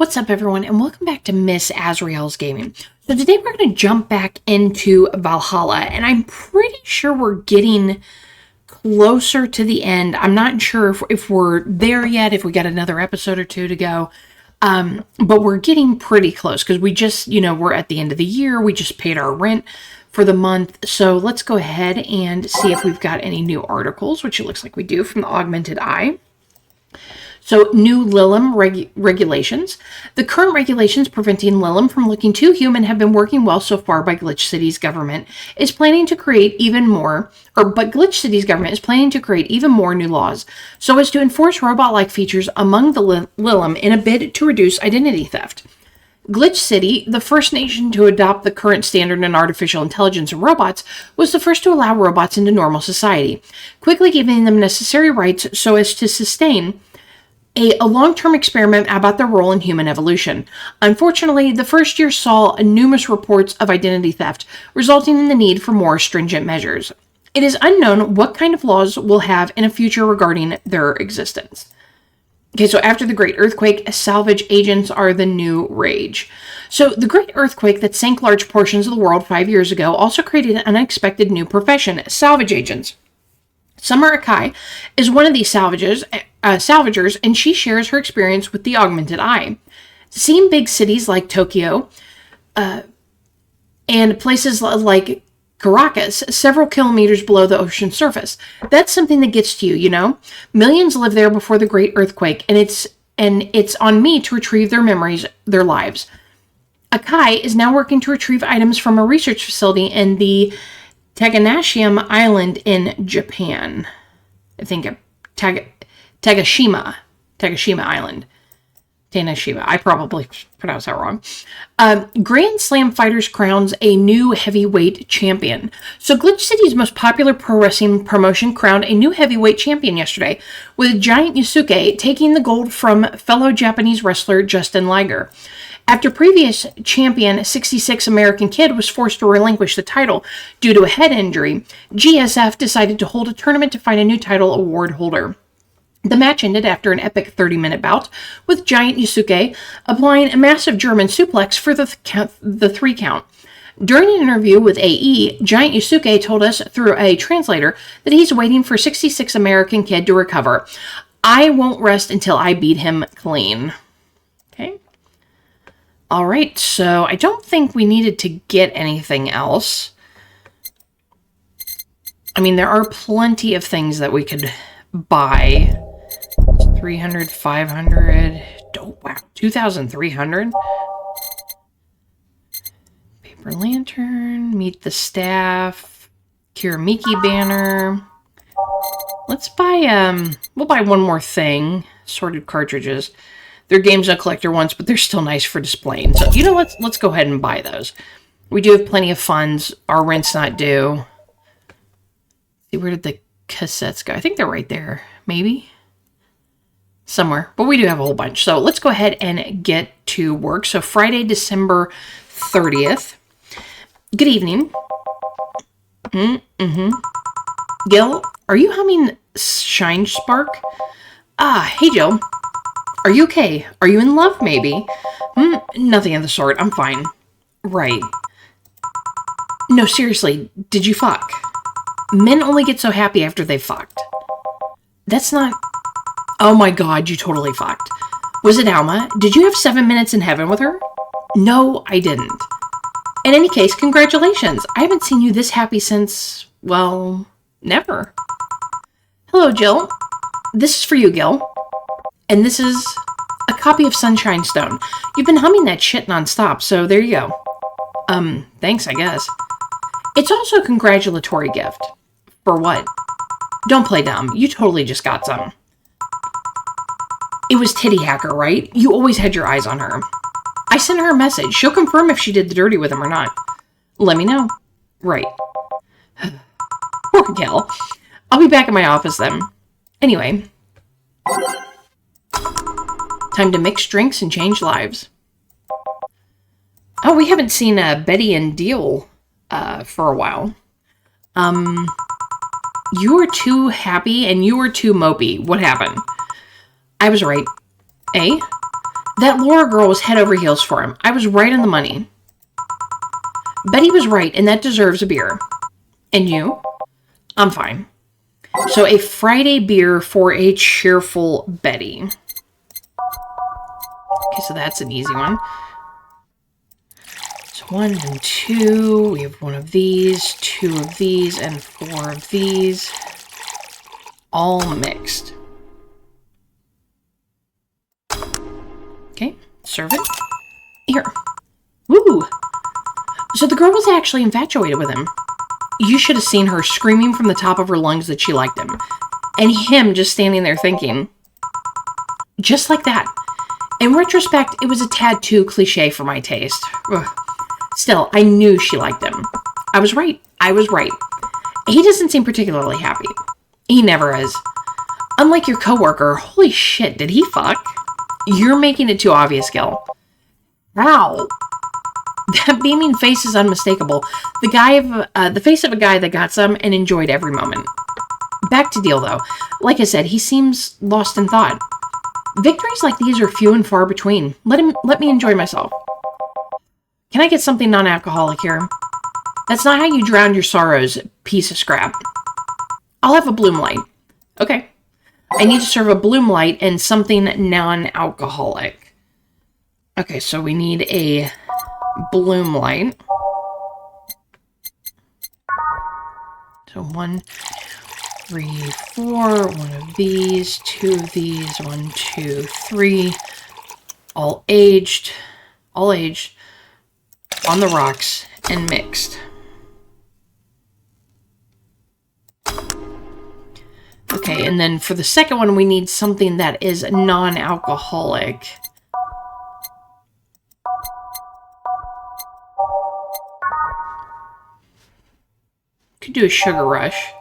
What's up, everyone, and welcome back to Miss Azrael's Gaming. So today we're going to jump back into Valhalla, and I'm pretty sure we're getting closer to the end. I'm not sure if we're there yet, if we got another episode or two to go, but we're getting pretty close because we just, we're at the end of the year. We just paid our rent for the month, so let's go ahead and see if we've got any new articles, which it looks like we do from the Augmented Eye. So, new Lilim regulations. The current regulations preventing Lilim from looking too human have been working well so far, but Glitch City's government is planning to create even more new laws so as to enforce robot-like features among the Lilim in a bid to reduce identity theft. Glitch City, the first nation to adopt the current standard in artificial intelligence and robots, was the first to allow robots into normal society, quickly giving them necessary rights so as to sustain a long-term experiment about their role in human evolution. Unfortunately, the first year saw numerous reports of identity theft, resulting in the need for more stringent measures. It is unknown what kind of laws we'll have in a future regarding their existence. Okay, so after the Great Earthquake, salvage agents are the new rage. So the Great Earthquake that sank large portions of the world 5 years ago also created an unexpected new profession, salvage agents. Summer Akai is one of these salvagers, and she shares her experience with the Augmented Eye. Seeing big cities like Tokyo and places like Caracas, several kilometers below the ocean surface, that's something that gets to you, Millions lived there before the Great Earthquake, and it's on me to retrieve their memories, their lives. Akai is now working to retrieve items from a research facility in the Taganashima Island in Japan. I think Tagashima Island. Tanashima. I probably pronounced that wrong. Grand Slam Fighters crowns a new heavyweight champion. So Glitch City's most popular pro wrestling promotion crowned a new heavyweight champion yesterday, with Giant Yusuke taking the gold from fellow Japanese wrestler Justin Liger. After previous champion 66 American Kid was forced to relinquish the title due to a head injury, GSF decided to hold a tournament to find a new title award holder. The match ended after an epic 30-minute bout, with Giant Yusuke applying a massive German suplex for the 3 count. During an interview with AE, Giant Yusuke told us through a translator that he's waiting for 66 American Kid to recover. I won't rest until I beat him clean. Okay. All right, so I don't think we needed to get anything else. I mean, there are plenty of things that we could buy. 300, 500, oh wow, 2,300. Paper lantern, meet the staff, Kiramiki banner. Let's buy, we'll buy one more thing, sorted cartridges. They're games a collector wants, but they're still nice for displaying. So, let's go ahead and buy those. We do have plenty of funds. Our rent's not due. See, where did the cassettes go? I think they're right there. Maybe? Somewhere. But we do have a whole bunch. So let's go ahead and get to work. So Friday, December 30th. Good evening. Gil, are you humming Shine Spark? Hey Jill. Are you okay? Are you in love, maybe? Nothing of the sort. I'm fine. Right. No, seriously, did you fuck? Men only get so happy after they've fucked. That's not... Oh my god, you totally fucked. Was it Alma? Did you have 7 minutes in heaven with her? No, I didn't. In any case, congratulations. I haven't seen you this happy since, well, never. Hello, Jill. This is for you, Gil. And this is a copy of Sunshine Stone. You've been humming that shit nonstop, so there you go. Thanks, I guess. It's also a congratulatory gift. For what? Don't play dumb. You totally just got some. It was Titty Hacker, right? You always had your eyes on her. I sent her a message. She'll confirm if she did the dirty with him or not. Let me know. Right. Poor gal. I'll be back in my office then. Anyway. Time to mix drinks and change lives. Oh, we haven't seen Betty and Deal for a while. You were too happy and you were too mopey. What happened? I was right. Eh? That Laura girl was head over heels for him. I was right on the money. Betty was right, and that deserves a beer. And you? I'm fine. So a Friday beer for a cheerful Betty. Okay, so that's an easy one. So 1 and 2. We have 1 of these, 2 of these, and 4 of these. All mixed. Okay, serve it. Here. Woo! So the girl was actually infatuated with him. You should have seen her screaming from the top of her lungs that she liked him. And him just standing there thinking. Just like that. In retrospect, it was a tad too cliche for my taste. Ugh. Still, I knew she liked him. I was right. I was right. He doesn't seem particularly happy. He never is. Unlike your coworker, holy shit, did he fuck? You're making it too obvious, Gil. Wow. That beaming face is unmistakable. The face of a guy that got some and enjoyed every moment. Back to deal, though. Like I said, he seems lost in thought. Victories like these are few and far between. Let me enjoy myself. Can I get something non-alcoholic here? That's not how you drown your sorrows, piece of scrap. I'll have a Bloom Light. Okay. I need to serve a Bloom Light and something non-alcoholic. Okay, so we need a Bloom Light. So 1, 3, 4. 1 of these, 2 of these, 1, 2, 3. All aged. All aged. On the rocks and mixed. Okay, and then for the second one, we need something that is non-alcoholic. Could do a Sugar Rush.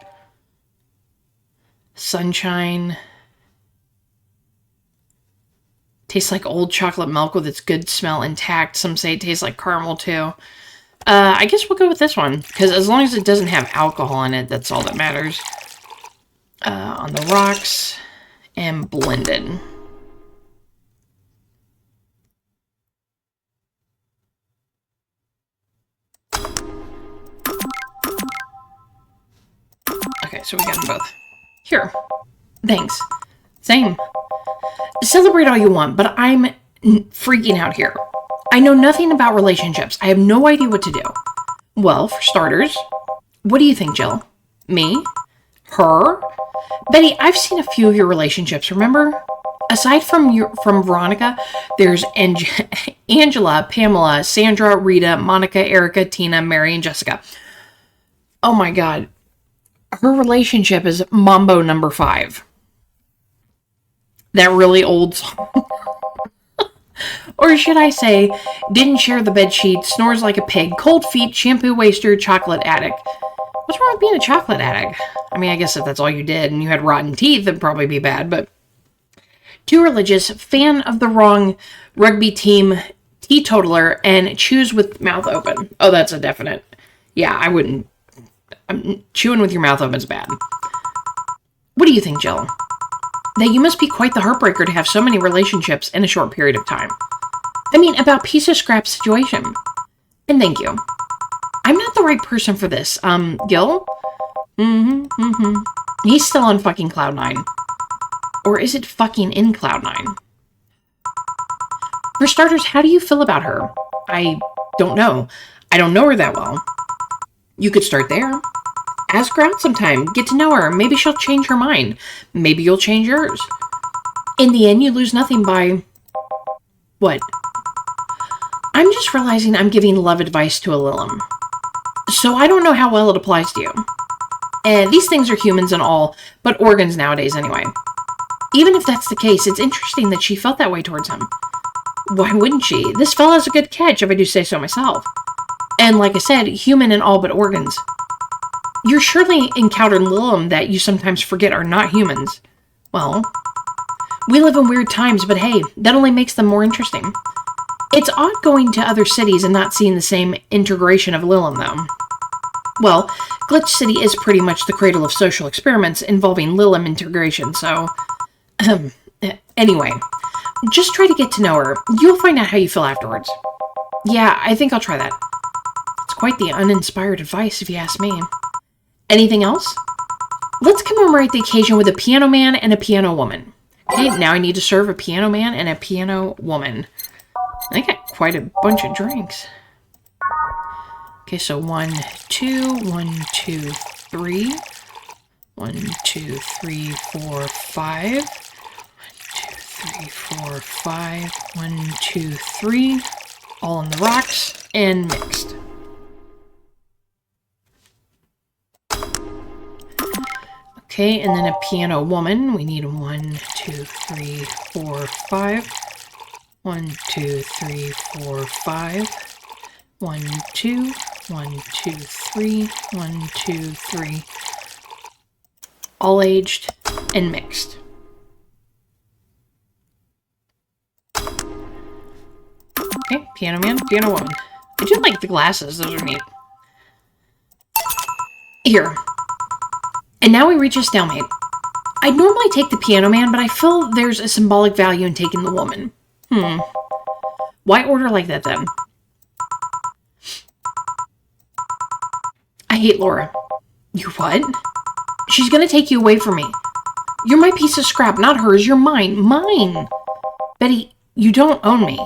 Sunshine. Tastes like old chocolate milk with its good smell intact. Some say it tastes like caramel too. I guess we'll go with this one, because as long as it doesn't have alcohol in it, that's all that matters. On the rocks and blended. Okay, so we got them both. Here. Thanks. Same. Celebrate all you want, but I'm freaking out here. I know nothing about relationships. I have no idea what to do. Well, for starters, what do you think, Jill? Me? Her? Betty, I've seen a few of your relationships, remember? Aside from Veronica, there's Angela, Pamela, Sandra, Rita, Monica, Erica, Tina, Mary, and Jessica. Oh my god. Her relationship is Mambo number 5. That really old song. Or should I say, didn't share the bedsheet, snores like a pig, cold feet, shampoo waster, chocolate addict. What's wrong with being a chocolate addict? I mean, I guess if that's all you did and you had rotten teeth, it'd probably be bad, but... Too religious, fan of the wrong rugby team, teetotaler, and chews with mouth open. Oh, that's a definite. Yeah, I wouldn't. Chewing with your mouth open is bad. What do you think, Jill? That you must be quite the heartbreaker to have so many relationships in a short period of time. I mean, about piece of scrap situation. And thank you. I'm not the right person for this. Gil? He's still on fucking Cloud 9. Or is it fucking in Cloud 9? For starters, how do you feel about her? I don't know. I don't know her that well. You could start there. Ask her out sometime. Get to know her. Maybe she'll change her mind. Maybe you'll change yours. In the end, you lose nothing by... What? I'm just realizing I'm giving love advice to a Lilim. So I don't know how well it applies to you. And these things are humans and all, but organs nowadays anyway. Even if that's the case, it's interesting that she felt that way towards him. Why wouldn't she? This fella's a good catch, if I do say so myself. And like I said, human and all but organs. You're surely encountered Lilim that you sometimes forget are not humans. Well, we live in weird times, but hey, that only makes them more interesting. It's odd going to other cities and not seeing the same integration of Lilim, though. Well, Glitch City is pretty much the cradle of social experiments involving Lilim integration, so... Anyway, Just try to get to know her. You'll find out how you feel afterwards. Yeah, I think I'll try that. It's quite the uninspired advice, if you ask me. Anything else? Let's commemorate the occasion with a piano man and a piano woman. Okay, now I need to serve a piano man and a piano woman. I got quite a bunch of drinks. Okay, so 1, 2, 1, 2, 3. 1, 2, 3, 4, 5. 1, 2, 3, 4, 5. 1, 2, 3. All on the rocks and mixed. Okay, and then a piano woman. We need 1, 2, 3, 4, 5. 1, 2, 3, 4, 5. 1, 2. 1, 2, 3. 1, 2, 3. All aged and mixed. Okay, piano man, piano woman. I do like the glasses, those are neat. Here. And now we reach a stalemate. I'd normally take the piano man, but I feel there's a symbolic value in taking the woman. Why order like that then? I hate Laura. You what? She's gonna take you away from me. You're my piece of scrap, not hers. You're mine. Mine! Betty, you don't own me.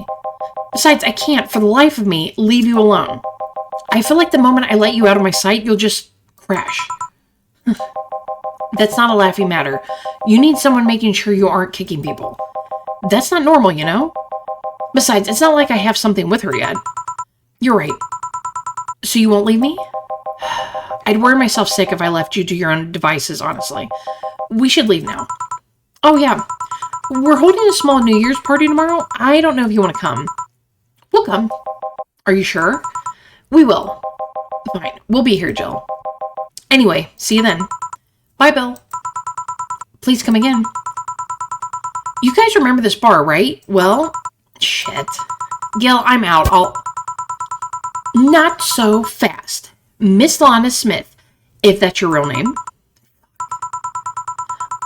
Besides, I can't, for the life of me, leave you alone. I feel like the moment I let you out of my sight, you'll just crash. That's not a laughing matter. You need someone making sure you aren't kicking people. That's not normal, you know? Besides, it's not like I have something with her yet. You're right. So you won't leave me? I'd worry myself sick if I left you to your own devices, honestly. We should leave now. Oh, yeah. We're holding a small New Year's party tomorrow. I don't know if you want to come. We'll come. Are you sure? We will. Fine. We'll be here, Jill. Anyway, see you then. Bye, Bill. Please come again. You guys remember this bar, right? Well, shit. Gil, I'm out. Not so fast. Miss Lana Smith, if that's your real name.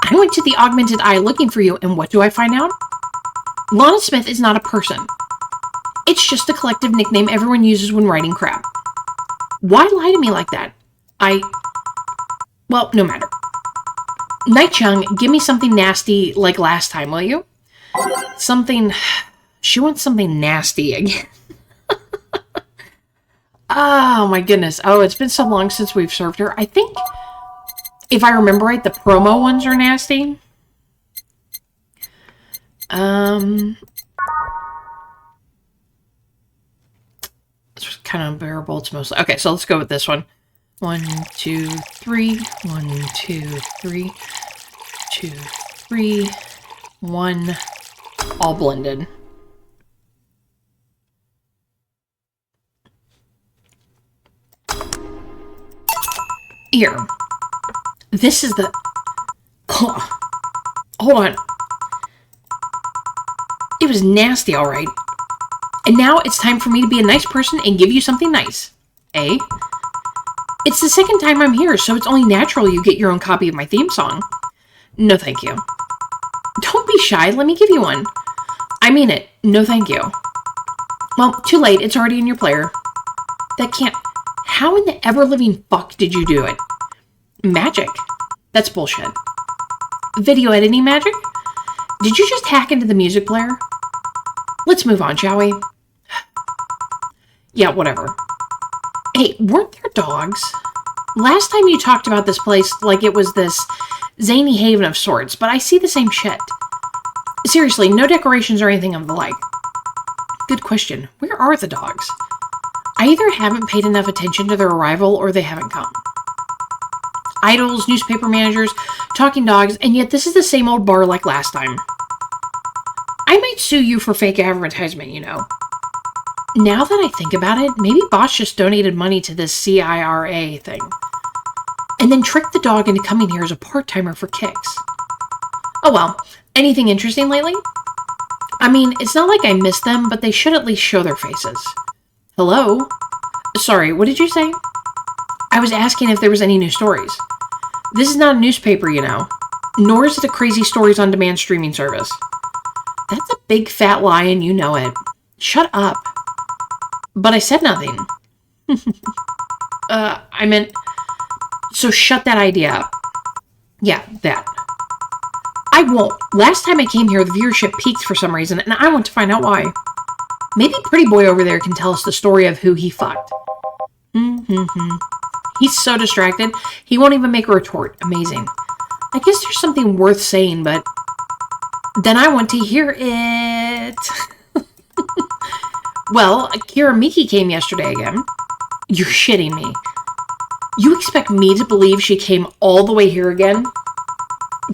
I went to the Augmented Eye looking for you, and what do I find out? Lana Smith is not a person. It's just a collective nickname everyone uses when writing crap. Why lie to me like that? Well, no matter. Night Chung, give me something nasty like last time, will you? She wants something nasty again. Oh my goodness. Oh, it's been so long since we've served her. I think, if I remember right, the promo ones are nasty. It's kind of unbearable to most. Okay, so let's go with this one. 1, 2, 3. 1, 2, 3. 2, 3. 1. All blended. Here. This is the... Hold on. It was nasty, alright. And now it's time for me to be a nice person and give you something nice. Eh? It's the second time I'm here, so it's only natural you get your own copy of my theme song. No, thank you. Don't be shy. Let me give you one. I mean it. No, thank you. Well, too late. It's already in your player. That can't... How in the ever-living fuck did you do it? Magic. That's bullshit. Video editing magic? Did you just hack into the music player? Let's move on, shall we? Yeah, whatever. Hey, weren't there dogs? Last time you talked about this place like it was this zany haven of sorts, but I see the same shit. Seriously, no decorations or anything of the like. Good question. Where are the dogs? I either haven't paid enough attention to their arrival or they haven't come. Idols, newspaper managers, talking dogs, and yet this is the same old bar like last time. I might sue you for fake advertisement, you know. Now that I think about it, maybe Boss just donated money to this CIRA thing. And then tricked the dog into coming here as a part-timer for kicks. Oh well, anything interesting lately? I mean, it's not like I miss them, but they should at least show their faces. Hello? Sorry, what did you say? I was asking if there was any new stories. This is not a newspaper, you know. Nor is it a crazy stories on demand streaming service. That's a big fat lie and you know it. Shut up. But I said nothing. I meant, so shut that idea up. Yeah, that. I won't. Last time I came here, the viewership peaked for some reason, and I want to find out why. Maybe Pretty Boy over there can tell us the story of who he fucked. He's so distracted, he won't even make a retort. Amazing. I guess there's something worth saying, but then I want to hear it. Well, Kira Miki came yesterday again. You're shitting me. You expect me to believe she came all the way here again?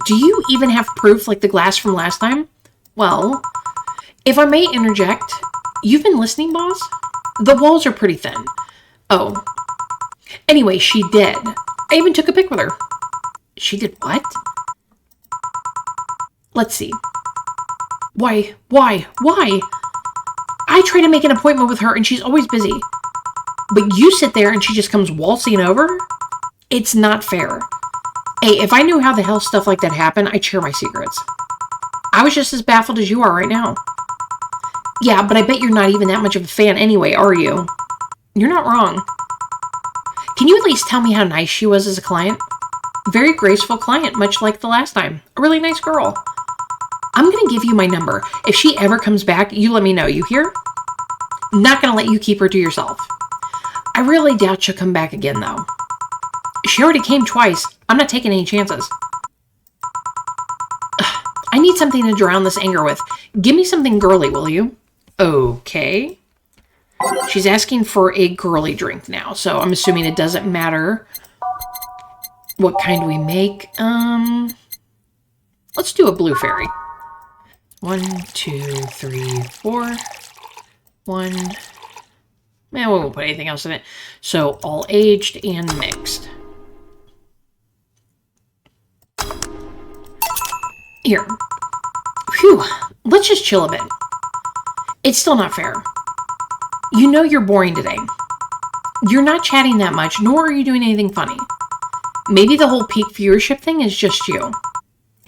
Do you even have proof like the glass from last time? Well, if I may interject, you've been listening, boss? The walls are pretty thin. Oh. Anyway, she did. I even took a pic with her. She did what? Let's see. Why? I try to make an appointment with her and she's always busy. But you sit there and she just comes waltzing over? It's not fair. Hey, if I knew how the hell stuff like that happened, I'd share my secrets. I was just as baffled as you are right now. Yeah, but I bet you're not even that much of a fan anyway, are you? You're not wrong. Can you at least tell me how nice she was as a client? Very graceful client, much like the last time. A really nice girl. I'm going to give you my number. If she ever comes back, you let me know. You hear? Not going to let you keep her to yourself. I really doubt she'll come back again, though. She already came twice. I'm not taking any chances. I need something to drown this anger with. Give me something girly, will you? Okay. She's asking for a girly drink now, so I'm assuming it doesn't matter what kind we make. Let's do a blue fairy. 1, 2, 3, 4. 1. We won't put anything else in it. So, all aged and mixed. Here. Phew. Let's just chill a bit. It's still not fair. You know you're boring today. You're not chatting that much, nor are you doing anything funny. Maybe the whole peak viewership thing is just you.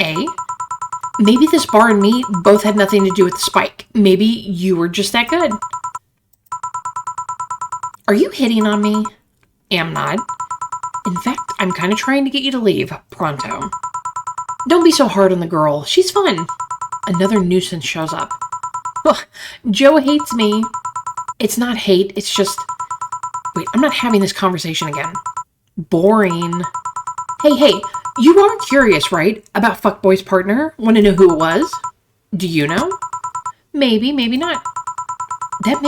A. Maybe this bar and me both had nothing to do with the spike. Maybe you were just that good. Are you hitting on me? Am not. In fact, I'm kind of trying to get you to leave. Pronto. Don't be so hard on the girl. She's fun. Another nuisance shows up. Ugh, Joe hates me. It's not hate, it's just... Wait, I'm not having this conversation again. Boring. Hey, you are curious, right? About Fuckboy's partner? Want to know who it was? Do you know? Maybe, maybe not. That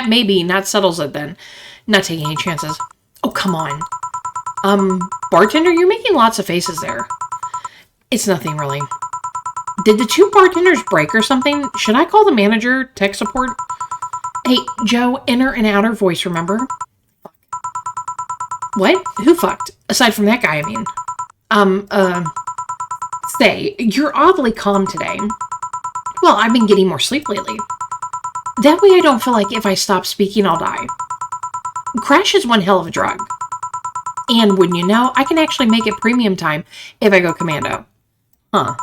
maybe not settles it then. Not taking any chances. Oh, come on. Bartender, you're making lots of faces there. It's nothing really. Did the two bartenders break or something? Should I call the manager, tech support? Hey, Joe, inner and outer voice, remember? Fuck. What? Who fucked? Aside from that guy, I mean. Say, you're oddly calm today. Well, I've been getting more sleep lately. That way I don't feel like if I stop speaking, I'll die. Crash is one hell of a drug. And wouldn't you know, I can actually make it premium time if I go commando. Huh.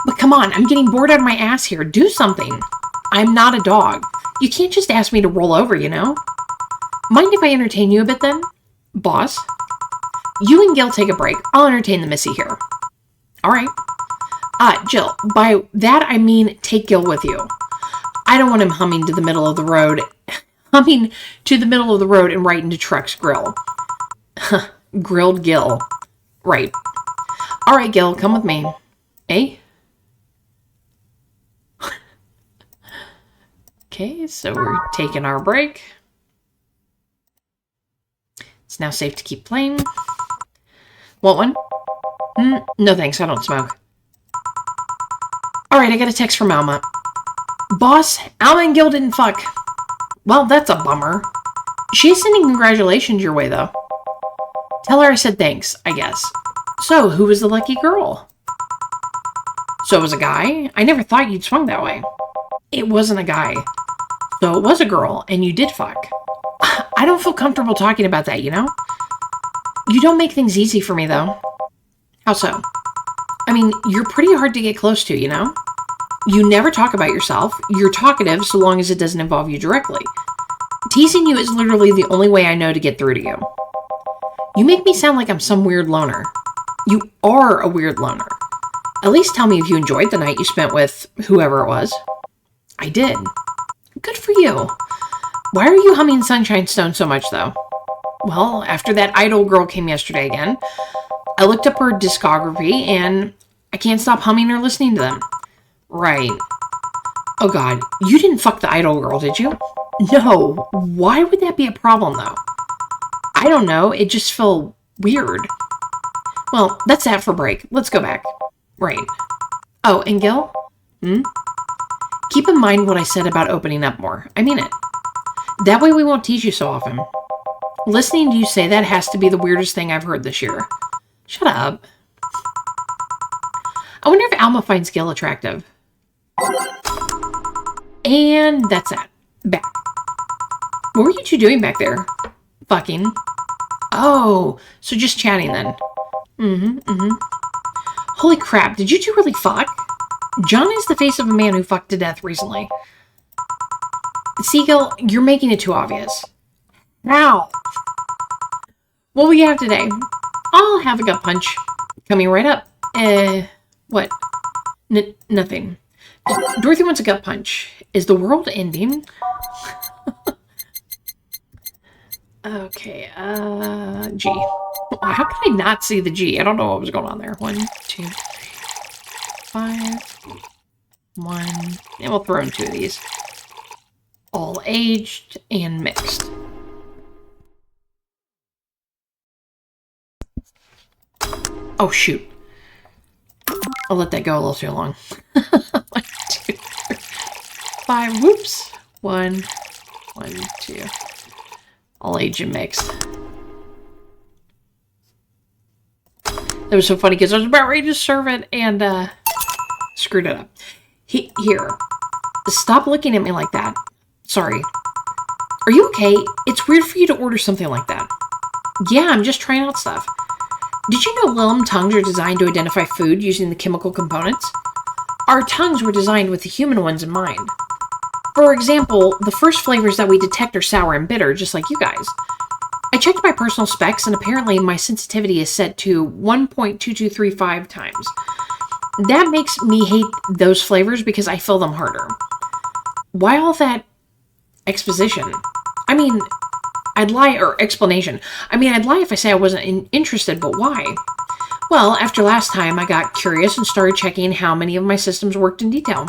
But come on, I'm getting bored out of my ass here. Do something. I'm not a dog. You can't just ask me to roll over, you know? Mind if I entertain you a bit then? Boss? You and Gil take a break. I'll entertain the missy here. Alright. Jill, by that I mean take Gil with you. I don't want him humming to the middle of the road. Humming to the middle of the road and right into Truck's grill. Grilled Gil. Right. Alright, Gil, come with me. Eh? Okay, so we're taking our break. It's now safe to keep playing. Want one? No thanks, I don't smoke. Alright, I got a text from Alma. Boss, Alma and Gil didn't fuck. Well, that's a bummer. She's sending congratulations your way, though. Tell her I said thanks, I guess. So, who was the lucky girl? So it was a guy? I never thought you'd swung that way. It wasn't a guy. So it was a girl, and you did fuck. I don't feel comfortable talking about that, you know? You don't make things easy for me, though. How so? I mean, you're pretty hard to get close to, you know? You never talk about yourself. You're talkative so long as it doesn't involve you directly. Teasing you is literally the only way I know to get through to you. You make me sound like I'm some weird loner. You are a weird loner. At least tell me if you enjoyed the night you spent with whoever it was. I did. Good for you. Why are you humming Sunshine Stone so much, though? Well, after that idol girl came yesterday again, I looked up her discography, and I can't stop humming or listening to them. Right. Oh god, you didn't fuck the idol girl, did you? No. Why would that be a problem, though? I don't know. It just felt weird. Well, that's that for break. Let's go back. Right. Oh, and Gil? Keep in mind what I said about opening up more. I mean it. That way we won't tease you so often. Listening to you say that has to be the weirdest thing I've heard this year. Shut up. I wonder if Alma finds Gil attractive. And that's that. Back. What were you two doing back there? Fucking. Oh, so just chatting then. Holy crap, did you two really fuck? John is the face of a man who fucked to death recently. Seagull, you're making it too obvious. Now, what will you have today? I'll have a gut punch. Coming right up. What? Nothing. Dorothy wants a gut punch. Is the world ending? Okay, G. How could I not see the G? I don't know what was going on there. 1, 2, 3, 5. 1. And we'll throw in 2 of these. All aged and mixed. Oh, shoot. I'll let that go a little too long. 1, 2, 3, 5. Whoops. 1, 1, 2. All aged and mixed. That was so funny because I was about ready to serve it and screwed it up. Here. Stop looking at me like that. Sorry. Are you okay? It's weird for you to order something like that. Yeah, I'm just trying out stuff. Did you know Lilum tongues are designed to identify food using the chemical components? Our tongues were designed with the human ones in mind. For example, the first flavors that we detect are sour and bitter, just like you guys. I checked my personal specs, and apparently my sensitivity is set to 1.2235 times. That makes me hate those flavors because I feel them harder. Why all that exposition? I mean, I'd lie, or explanation. I mean, I'd lie if I say I wasn't interested, but why? Well, after last time, I got curious and started checking how many of my systems worked in detail.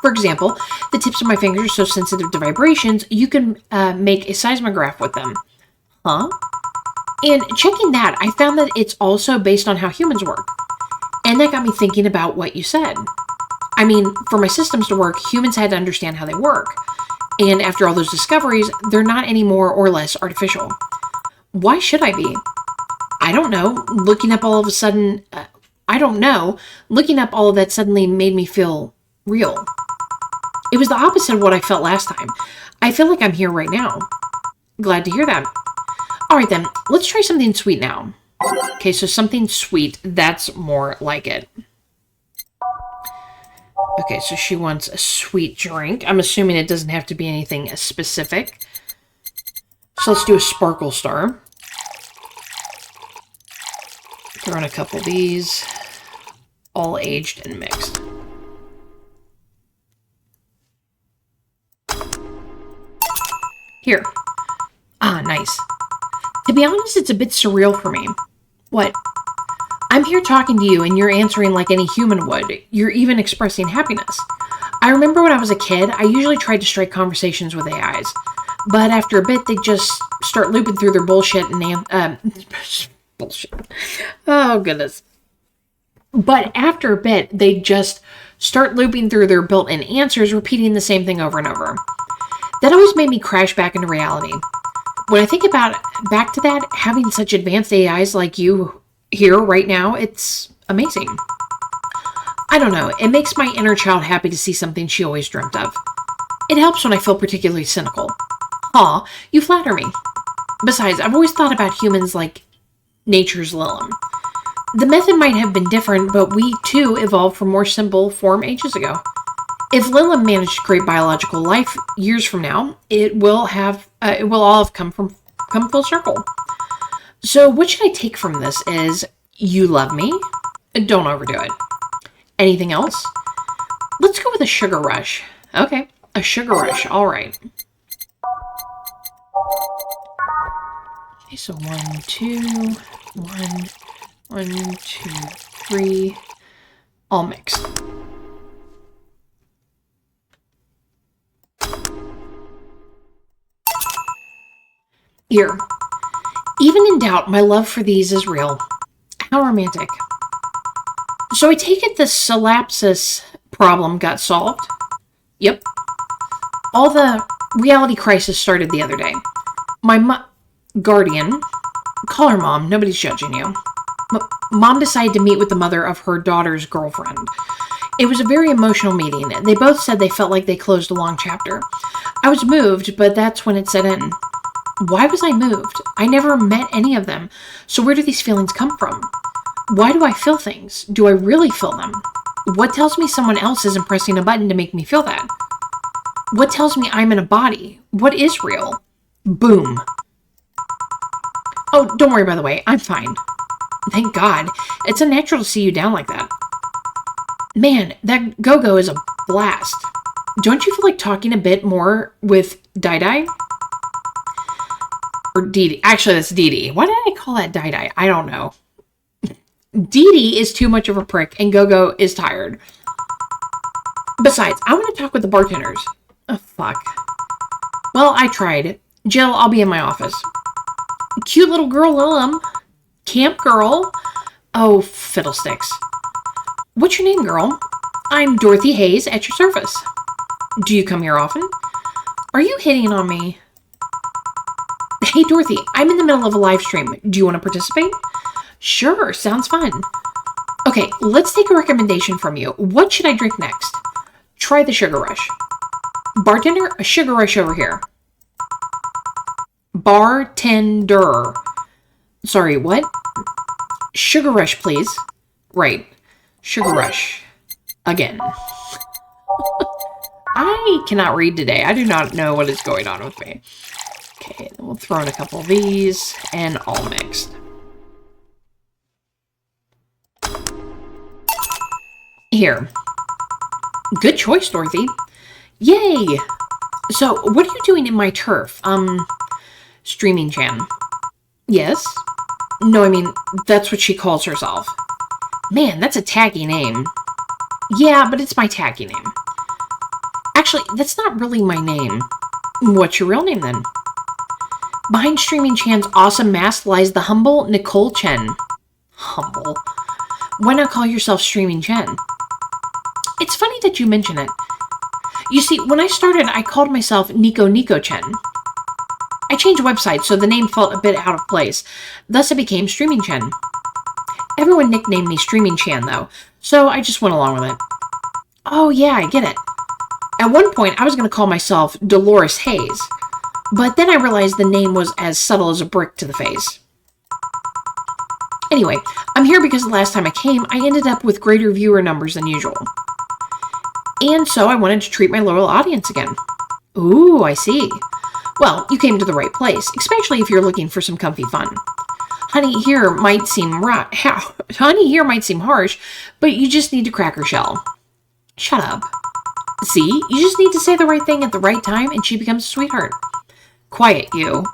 For example, the tips of my fingers are so sensitive to vibrations, you can make a seismograph with them. Huh? And checking that, I found that it's also based on how humans work. And that got me thinking about what you said. I mean, for my systems to work, humans had to understand how they work. And after all those discoveries, they're not any more or less artificial. Why should I be? I don't know. Looking up all of that suddenly made me feel real. It was the opposite of what I felt last time. I feel like I'm here right now. Glad to hear that. Alright then, let's try something sweet now. Okay, so something sweet, that's more like it. Okay, so she wants a sweet drink. I'm assuming it doesn't have to be anything specific. So let's do a Sparkle Star. Throw in a couple of these. All aged and mixed. Here. Ah, nice. To be honest, it's a bit surreal for me. What? I'm here talking to you and you're answering like any human would. You're even expressing happiness. I remember when I was a kid, I usually tried to strike conversations with AIs. But after a bit, they just start looping through their bullshit and bullshit. Oh, goodness. But after a bit, they just start looping through their built-in answers, repeating the same thing over and over. That always made me crash back into reality. When I think back to that, having such advanced AIs like you here right now, it's amazing. I don't know, it makes my inner child happy to see something she always dreamt of. It helps when I feel particularly cynical. Aw, you flatter me. Besides, I've always thought about humans like nature's Lilum. The method might have been different, but we too evolved from more simple form ages ago. If Lila managed to create biological life years from now, it will all have come full circle. So what should I take from this is you love me. Don't overdo it. Anything else? Let's go with a sugar rush. Okay, a sugar rush. All right. Okay, so 1, 2, 1, 1, 2, 3, all mixed. Here. Even in doubt, my love for these is real. How romantic. So I take it the synapsis problem got solved? Yep. All the reality crisis started the other day. My guardian, call her mom, nobody's judging you. Mom decided to meet with the mother of her daughter's girlfriend. It was a very emotional meeting. They both said they felt like they closed a long chapter. I was moved, but that's when it set in. Why was I moved? I never met any of them. So where do these feelings come from? Why do I feel things? Do I really feel them? What tells me someone else isn't pressing a button to make me feel that? What tells me I'm in a body? What is real? Boom. Oh, don't worry, by the way. I'm fine. Thank God. It's unnatural to see you down like that. Man, that go-go is a blast. Don't you feel like talking a bit more with Dai? Or Dee. Actually, that's Dee. Why did I call that Dai? I don't know. Dee is too much of a prick, and Go-Go is tired. Besides, I want to talk with the bartenders. Oh, fuck. Well, I tried. Jill, I'll be in my office. Cute little girl, Lilum. Camp girl. Oh, fiddlesticks. What's your name, girl? I'm Dorothy Hayes, at your service. Do you come here often? Are you hitting on me? Hey, Dorothy, I'm in the middle of a live stream. Do you want to participate? Sure, sounds fun. Okay, let's take a recommendation from you. What should I drink next? Try the Sugar Rush. Bartender, a Sugar Rush over here. Bartender. Sorry, what? Sugar Rush, please. Right. Sugar Rush. Again. I cannot read today. I do not know what is going on with me. Okay, then we'll throw in a couple of these, and all mixed. Here. Good choice, Dorothy. Yay! So, what are you doing in my turf? Streaming Chan. Yes? No, I mean, that's what she calls herself. Man, that's a tacky name. Yeah, but it's my tacky name. Actually, that's not really my name. What's your real name, then? Behind Streaming Chan's awesome mask lies the humble Nicole Chen. Humble? Why not call yourself Streaming Chen? It's funny that you mention it. You see, when I started, I called myself Nico Chen. I changed websites, so the name felt a bit out of place. Thus, it became Streaming Chen. Everyone nicknamed me Streaming Chan, though, so I just went along with it. Oh, yeah, I get it. At one point, I was going to call myself Dolores Hayes, but then I realized the name was as subtle as a brick to the face. Anyway, I'm here because the last time I came, I ended up with greater viewer numbers than usual. And so I wanted to treat my loyal audience again. Ooh, I see. Well, you came to the right place, especially if you're looking for some comfy fun. Honey here might seem harsh, but you just need to crack her shell. Shut up. See, you just need to say the right thing at the right time and she becomes a sweetheart. Quiet, you.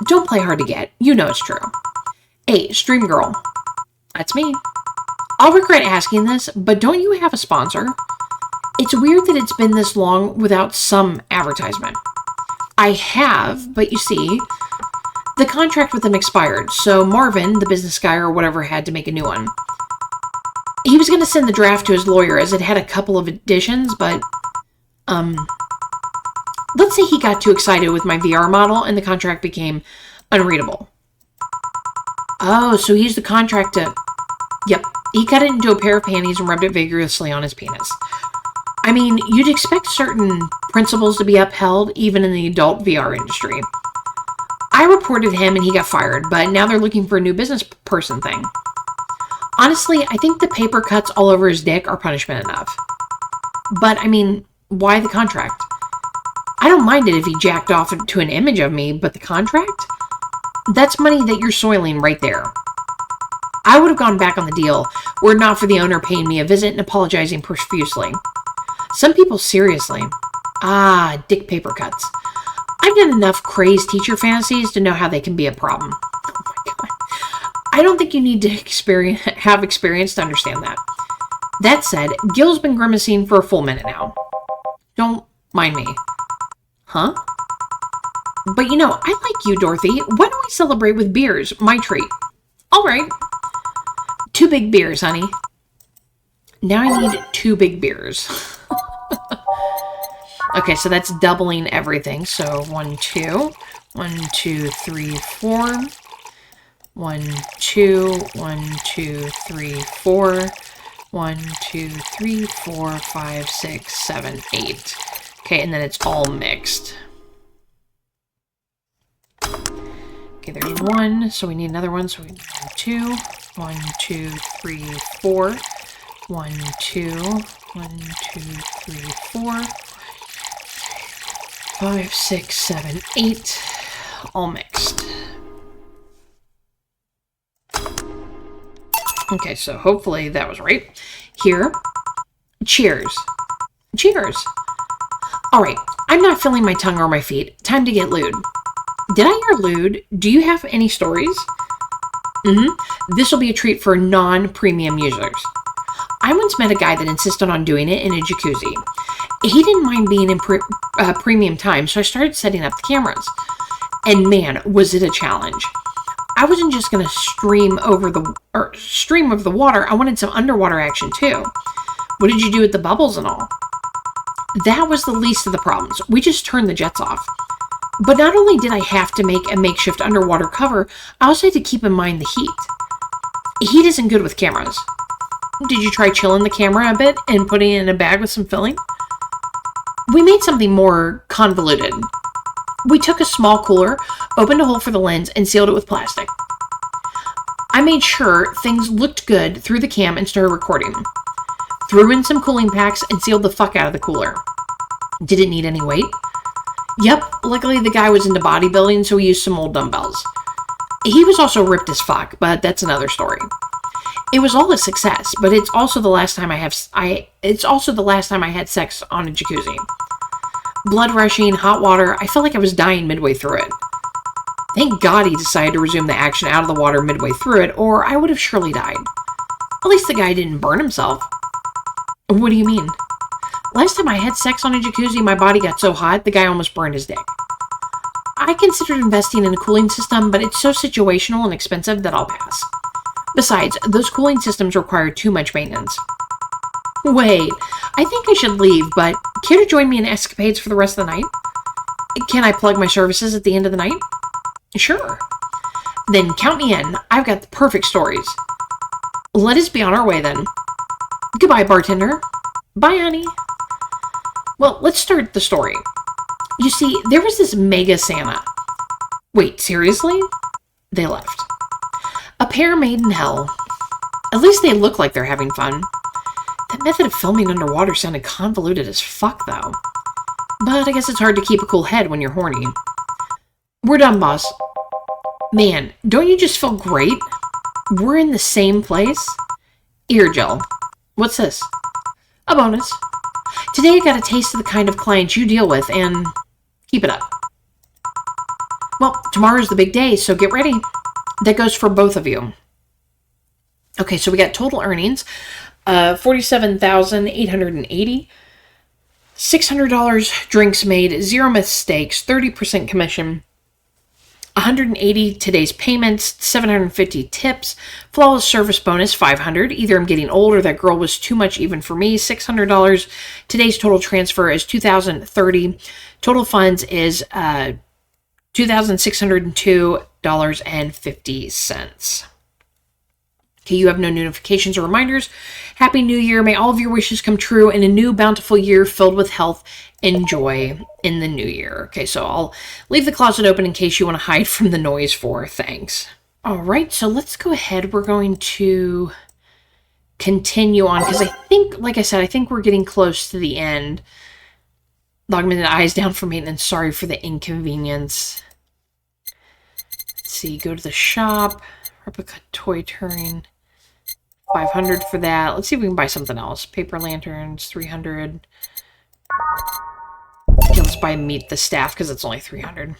Don't play hard to get. You know it's true. Hey, Stream Girl. That's me. I'll regret asking this, but don't you have a sponsor? It's weird that it's been this long without some advertisement. I have, but you see, the contract with them expired, so Marvin, the business guy or whatever, had to make a new one. He was going to send the draft to his lawyer as it had a couple of additions, but, let's say he got too excited with my VR model and the contract became unreadable. Oh, so he used the contract to... Yep, he cut it into a pair of panties and rubbed it vigorously on his penis. I mean, you'd expect certain principles to be upheld even in the adult VR industry. I reported him and he got fired, but now they're looking for a new business person thing. Honestly, I think the paper cuts all over his dick are punishment enough. But, I mean, why the contract? I don't mind it if he jacked off to an image of me, but the contract? That's money that you're soiling right there. I would have gone back on the deal were it not for the owner paying me a visit and apologizing profusely. Some people, seriously. Dick paper cuts. I've done enough crazed teacher fantasies to know how they can be a problem. Oh my god. I don't think you need to have experience to understand that. That said, Gil's been grimacing for a full minute now. Don't mind me. Huh? But you know, I like you, Dorothy. Why don't we celebrate with beers? My treat. All right. 2 big beers, honey. Now I need 2 big beers. Okay, so that's doubling everything. So 1, 2. 1, 2, 3, 4. 1, 2. 1, 2, 3, 4. 1, 2, 3, 4, 5, 6, 7, 8. Okay, and then it's all mixed. Okay, there's 1, so we need another one. So we need 2. 1, 2, 3, 4. 1, 2. 1, 2, 3, 4. 5, 6, 7, 8. All mixed. Okay, so hopefully that was right. Here. Cheers. Cheers. Alright, I'm not filling my tongue or my feet. Time to get lewd. Did I hear lewd? Do you have any stories? This will be a treat for non-premium users. I once met a guy that insisted on doing it in a jacuzzi. He didn't mind being in premium time, so I started setting up the cameras. And man, was it a challenge. I wasn't just going to stream over the water. I wanted some underwater action too. What did you do with the bubbles and all? That was the least of the problems. We just turned the jets off. But not only did I have to make a makeshift underwater cover, I also had to keep in mind the heat. Heat isn't good with cameras. Did you try chilling the camera a bit and putting it in a bag with some filling? We made something more convoluted. We took a small cooler, opened a hole for the lens, and sealed it with plastic. I made sure things looked good through the cam and started recording. Threw in some cooling packs and sealed the fuck out of the cooler. Did it need any weight? Yep, luckily the guy was into bodybuilding, so we used some old dumbbells. He was also ripped as fuck, but that's another story. It was all a success, but it's also the last time I had sex on a jacuzzi. Blood rushing, hot water, I felt like I was dying midway through it. Thank God he decided to resume the action out of the water midway through it, or I would have surely died. At least the guy didn't burn himself. What do you mean? Last time I had sex on a jacuzzi, my body got so hot, the guy almost burned his dick. I considered investing in a cooling system, but it's so situational and expensive that I'll pass. Besides, those cooling systems require too much maintenance. Wait, I think I should leave, but care to join me in escapades for the rest of the night? Can I plug my services at the end of the night? Sure. Then count me in. I've got the perfect stories. Let us be on our way then. Goodbye, bartender. Bye, honey. Well, let's start the story. You see, there was this mega Santa. Wait, seriously? They left. A pair made in hell. At least they look like they're having fun. That method of filming underwater sounded convoluted as fuck, though. But I guess it's hard to keep a cool head when you're horny. We're done, boss. Man, don't you just feel great? We're in the same place? Ear gel. What's this? A bonus. Today I got a taste of the kind of clients you deal with, and keep it up. Well, tomorrow's the big day, so get ready. That goes for both of you. Okay, so we got total earnings. $47,880. $600 drinks made, 0 mistakes, 30% commission. 180 today's payments, 750 tips, flawless service bonus, 500. Either I'm getting old or that girl was too much even for me, $600. Today's total transfer is $2,030. Total funds is $2,602.50. Okay, you have no notifications or reminders. Happy New Year. May all of your wishes come true in a new bountiful year filled with health and joy in the new year. Okay, so I'll leave the closet open in case you want to hide from the noise for thanks. All right, so let's go ahead. We're going to continue on, because I think, like I said, I think we're getting close to the end. Logman, eyes down for maintenance. Sorry for the inconvenience. Let's see, go to the shop. Replica toy turn. 500 for that. Let's see if we can buy something else. Paper lanterns, 300. Okay, let's buy meet the staff because it's only 300.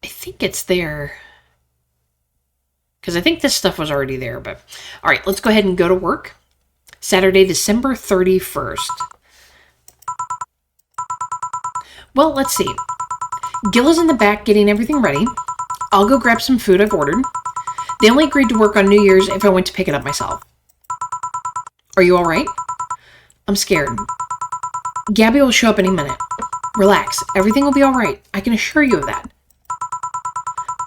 I think it's there. Because I think this stuff was already there, but... Alright, let's go ahead and go to work. Saturday, December 31st. Well, let's see. Gil is in the back getting everything ready. I'll go grab some food I've ordered. They only agreed to work on New Year's if I went to pick it up myself. Are you alright? I'm scared. Gabby will show up any minute. Relax. Everything will be alright. I can assure you of that.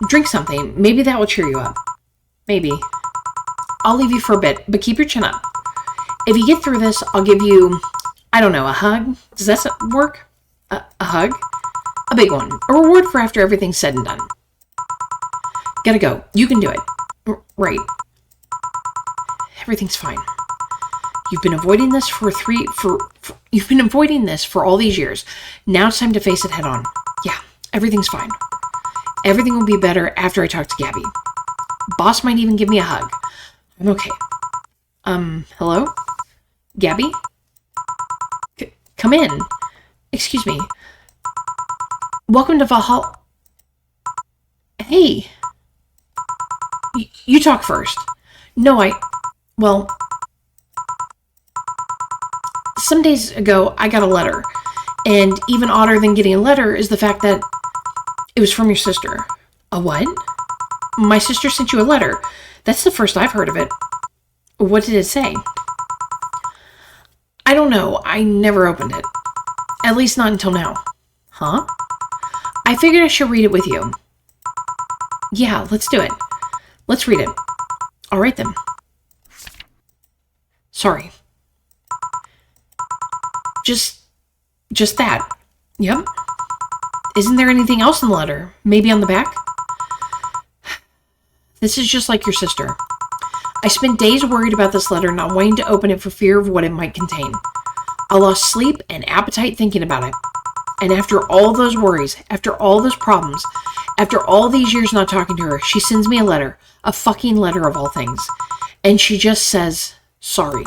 Drink something. Maybe that will cheer you up. Maybe. I'll leave you for a bit, but keep your chin up. If you get through this, I'll give you, I don't know, a hug? Does that work? A hug? A big one. A reward for after everything's said and done. Gotta go. You can do it. Right. Everything's fine. You've been avoiding this you've been avoiding this for all these years. Now it's time to face it head on. Yeah, everything's fine. Everything will be better after I talk to Gabby. Boss might even give me a hug. I'm okay. Hello? Gabby? Come in. Excuse me. Welcome to Valhalla. Hey. You talk first. No, well... Some days ago, I got a letter. And even odder than getting a letter is the fact that it was from your sister. A what? My sister sent you a letter. That's the first I've heard of it. What did it say? I don't know. I never opened it. At least not until now. Huh? I figured I should read it with you. Yeah, let's do it. Let's read it. All right then. Sorry. Just that. Yep. Isn't there anything else in the letter? Maybe on the back? This is just like your sister. I spent days worried about this letter, not wanting to open it for fear of what it might contain. I lost sleep and appetite thinking about it. And after all those worries, after all those problems, after all these years not talking to her, she sends me a letter. A fucking letter of all things. And she just says, sorry.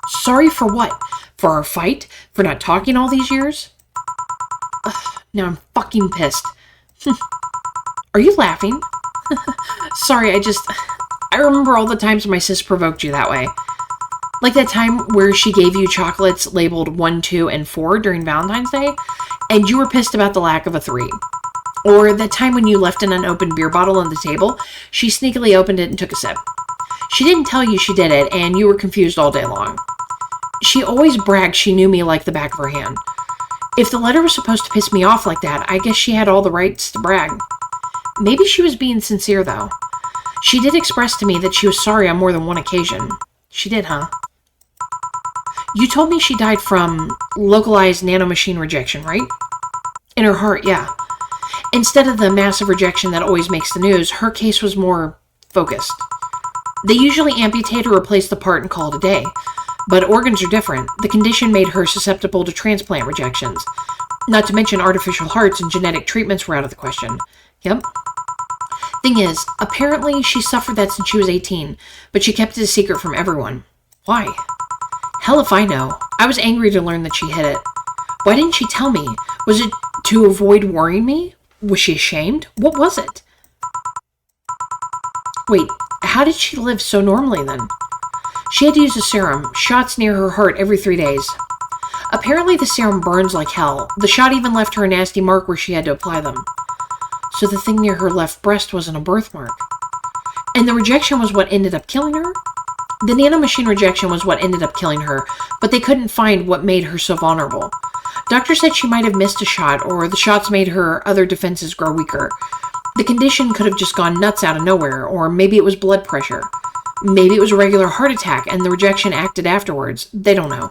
Sorry for what? For our fight? For not talking all these years? Ugh, now I'm fucking pissed. Are you laughing? Sorry, I remember all the times my sis provoked you that way. Like that time where she gave you chocolates labeled 1, 2, and 4 during Valentine's Day, and you were pissed about the lack of a 3. Or that time when you left an unopened beer bottle on the table, she sneakily opened it and took a sip. She didn't tell you she did it, and you were confused all day long. She always bragged she knew me like the back of her hand. If the letter was supposed to piss me off like that, I guess she had all the rights to brag. Maybe she was being sincere, though. She did express to me that she was sorry on more than one occasion. She did, huh? You told me she died from localized nanomachine rejection, right? In her heart, yeah. Instead of the massive rejection that always makes the news, her case was more focused. They usually amputate or replace the part and call it a day. But organs are different. The condition made her susceptible to transplant rejections. Not to mention artificial hearts and genetic treatments were out of the question. Yep. Thing is, apparently she suffered that since she was 18, but she kept it a secret from everyone. Why? Hell if I know. I was angry to learn that she hid it. Why didn't she tell me? Was it to avoid worrying me? Was she ashamed? What was it? Wait, how did she live so normally then? She had to use a serum, shots near her heart every 3 days. Apparently the serum burns like hell. The shot even left her a nasty mark where she had to apply them. So the thing near her left breast wasn't a birthmark. And the rejection was what ended up killing her? The nanomachine rejection was what ended up killing her, but they couldn't find what made her so vulnerable. Doctors said she might have missed a shot, or the shots made her other defenses grow weaker. The condition could have just gone nuts out of nowhere, or maybe it was blood pressure. Maybe it was a regular heart attack and the rejection acted afterwards. They don't know.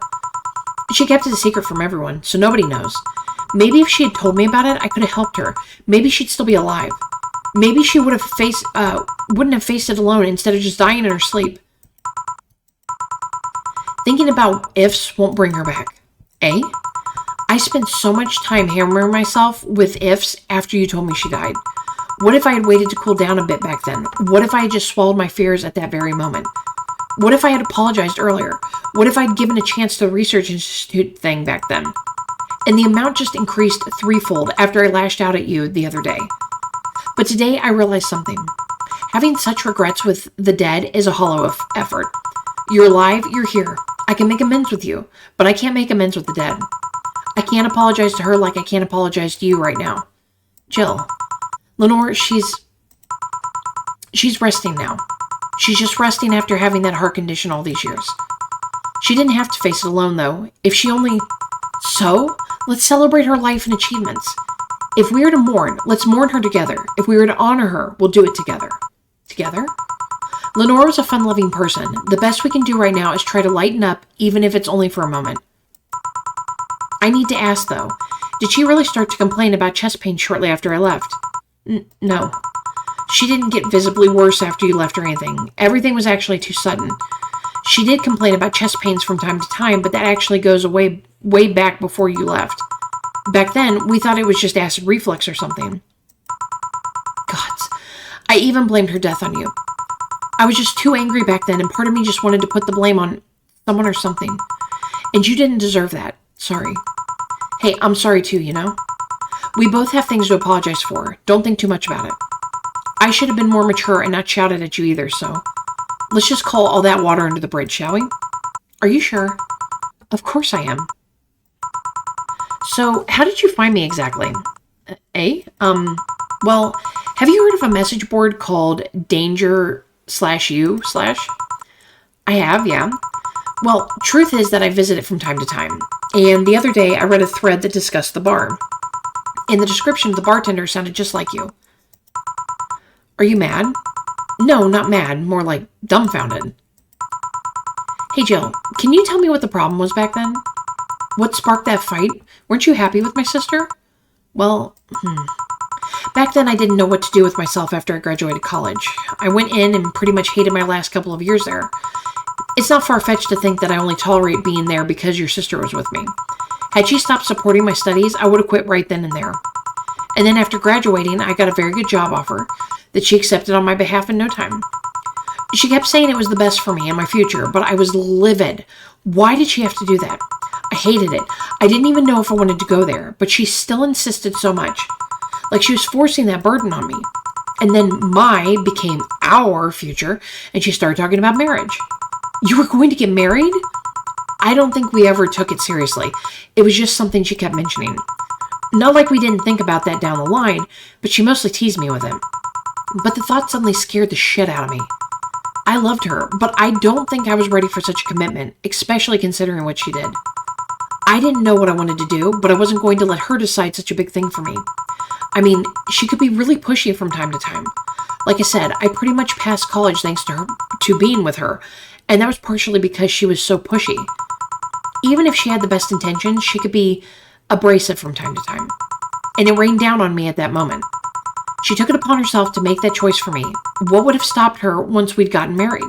She kept it a secret from everyone, so nobody knows. Maybe if she had told me about it, I could have helped her. Maybe she'd still be alive. Maybe she wouldn't have faced it alone instead of just dying in her sleep. Thinking about ifs won't bring her back. Eh? I spent so much time hammering myself with ifs after you told me she died. What if I had waited to cool down a bit back then? What if I had just swallowed my fears at that very moment? What if I had apologized earlier? What if I'd given a chance to the research institute thing back then? And the amount just increased threefold after I lashed out at you the other day. But today I realized something. Having such regrets with the dead is a hollow effort. You're alive, you're here. I can make amends with you, but I can't make amends with the dead. I can't apologize to her like I can't apologize to you right now. Jill, Lenore, she's resting now. She's just resting after having that heart condition all these years. She didn't have to face it alone, though. If she only... So, let's celebrate her life and achievements. If we are to mourn, let's mourn her together. If we are to honor her, we'll do it together. Together? Lenore was a fun-loving person. The best we can do right now is try to lighten up, even if it's only for a moment. I need to ask, though, did she really start to complain about chest pain shortly after I left? No. She didn't get visibly worse after you left or anything. Everything was actually too sudden. She did complain about chest pains from time to time, but that actually goes way back before you left. Back then, we thought it was just acid reflux or something. Gods, I even blamed her death on you. I was just too angry back then, and part of me just wanted to put the blame on someone or something. And you didn't deserve that. Sorry. Hey, I'm sorry too, you know? We both have things to apologize for. Don't think too much about it. I should have been more mature and not shouted at you either, so... Let's just call all that water under the bridge, shall we? Are you sure? Of course I am. So, how did you find me exactly? Well, have you heard of a message board called Danger/You/? I have, yeah. Well, truth is that I visit it from time to time. And the other day, I read a thread that discussed the bar. In the description, the bartender sounded just like you. Are you mad? No, not mad. More like dumbfounded. Hey, Jill, can you tell me what the problem was back then? What sparked that fight? Weren't you happy with my sister? Well, Back then, I didn't know what to do with myself after I graduated college. I went in and pretty much hated my last couple of years there. It's not far-fetched to think that I only tolerate being there because your sister was with me. Had she stopped supporting my studies, I would have quit right then and there. And then after graduating, I got a very good job offer that she accepted on my behalf in no time. She kept saying it was the best for me and my future, but I was livid. Why did she have to do that? I hated it. I didn't even know if I wanted to go there, but she still insisted so much. Like she was forcing that burden on me. And then my became our future, and she started talking about marriage. You were going to get married? I don't think we ever took it seriously. It was just something she kept mentioning. Not like we didn't think about that down the line, but she mostly teased me with it. But the thought suddenly scared the shit out of me. I loved her, but I don't think I was ready for such a commitment, especially considering what she did. I didn't know what I wanted to do, but I wasn't going to let her decide such a big thing for me. I mean, she could be really pushy from time to time. Like I said, I pretty much passed college thanks to being with her, and that was partially because she was so pushy. Even if she had the best intentions, she could be abrasive from time to time. And it rained down on me at that moment. She took it upon herself to make that choice for me. What would have stopped her once we'd gotten married?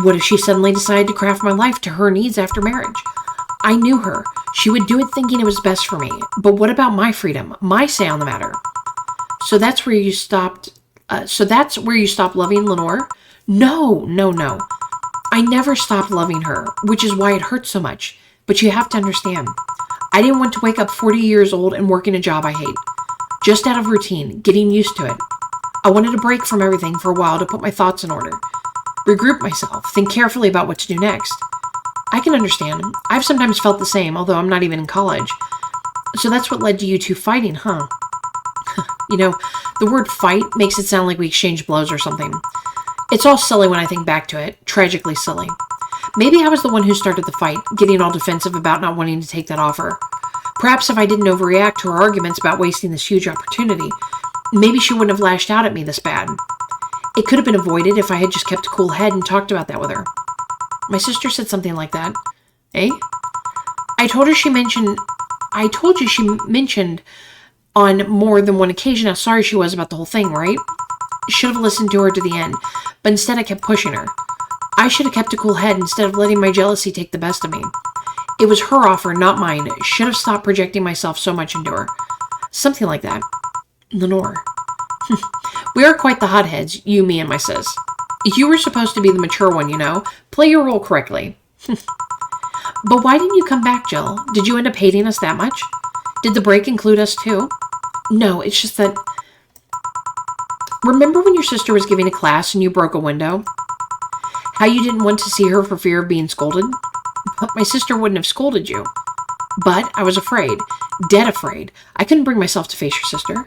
What if she suddenly decided to craft my life to her needs after marriage? I knew her. She would do it thinking it was best for me. But what about my freedom? My say on the matter? So that's where you stopped loving Lenore? No. I never stopped loving her, which is why it hurts so much. But you have to understand, I didn't want to wake up 40 years old and work in a job I hate. Just out of routine, getting used to it. I wanted a break from everything for a while to put my thoughts in order. Regroup myself, think carefully about what to do next. I can understand. I've sometimes felt the same, although I'm not even in college. So that's what led to you two fighting, huh? You know, the word fight makes it sound like we exchanged blows or something. It's all silly when I think back to it. Tragically silly. Maybe I was the one who started the fight, getting all defensive about not wanting to take that offer. Perhaps if I didn't overreact to her arguments about wasting this huge opportunity, maybe she wouldn't have lashed out at me this bad. It could have been avoided if I had just kept a cool head and talked about that with her. My sister said something like that. Eh? I told you she mentioned on more than one occasion how sorry she was about the whole thing, right? Should have listened to her to the end, but instead I kept pushing her. I should have kept a cool head instead of letting my jealousy take the best of me. It was her offer, not mine. Should have stopped projecting myself so much into her. Something like that. Lenore. We are quite the hotheads, you, me, and my sis. You were supposed to be the mature one, you know. Play your role correctly. But why didn't you come back, Jill? Did you end up hating us that much? Did the break include us too? No, it's just that... Remember when your sister was giving a class and you broke a window? How you didn't want to see her for fear of being scolded? But my sister wouldn't have scolded you. But I was afraid. Dead afraid. I couldn't bring myself to face your sister.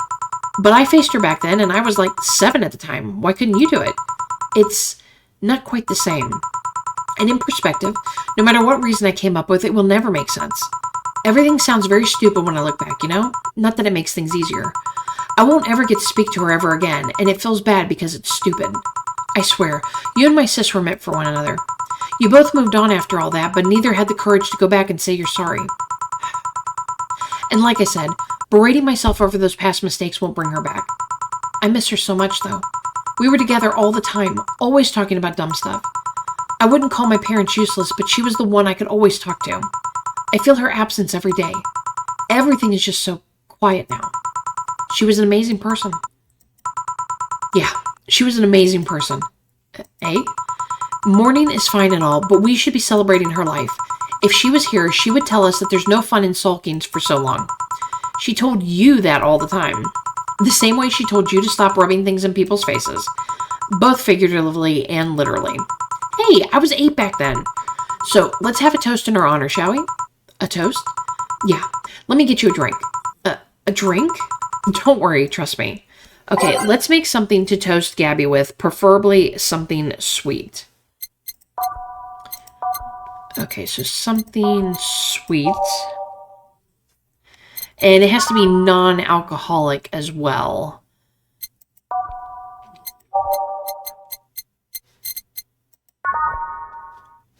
But I faced her back then, and I was like 7 at the time. Why couldn't you do it? It's not quite the same. And in perspective, no matter what reason I came up with, it will never make sense. Everything sounds very stupid when I look back, you know? Not that it makes things easier. I won't ever get to speak to her ever again, and it feels bad because it's stupid. I swear, you and my sis were meant for one another. You both moved on after all that, but neither had the courage to go back and say you're sorry. And like I said, berating myself over those past mistakes won't bring her back. I miss her so much, though. We were together all the time, always talking about dumb stuff. I wouldn't call my parents useless, but she was the one I could always talk to. I feel her absence every day. Everything is just so quiet now. She was an amazing person. Yeah, she was an amazing person. Eh? Mourning is fine and all, but we should be celebrating her life. If she was here, she would tell us that there's no fun in sulking for so long. She told you that all the time. The same way she told you to stop rubbing things in people's faces. Both figuratively and literally. Hey, I was 8 back then. So, let's have a toast in her honor, shall we? A toast? Yeah. Let me get you a drink. A drink? Don't worry, trust me. Okay, let's make something to toast Gabby with, preferably something sweet. Okay, so something sweet. And it has to be non-alcoholic as well.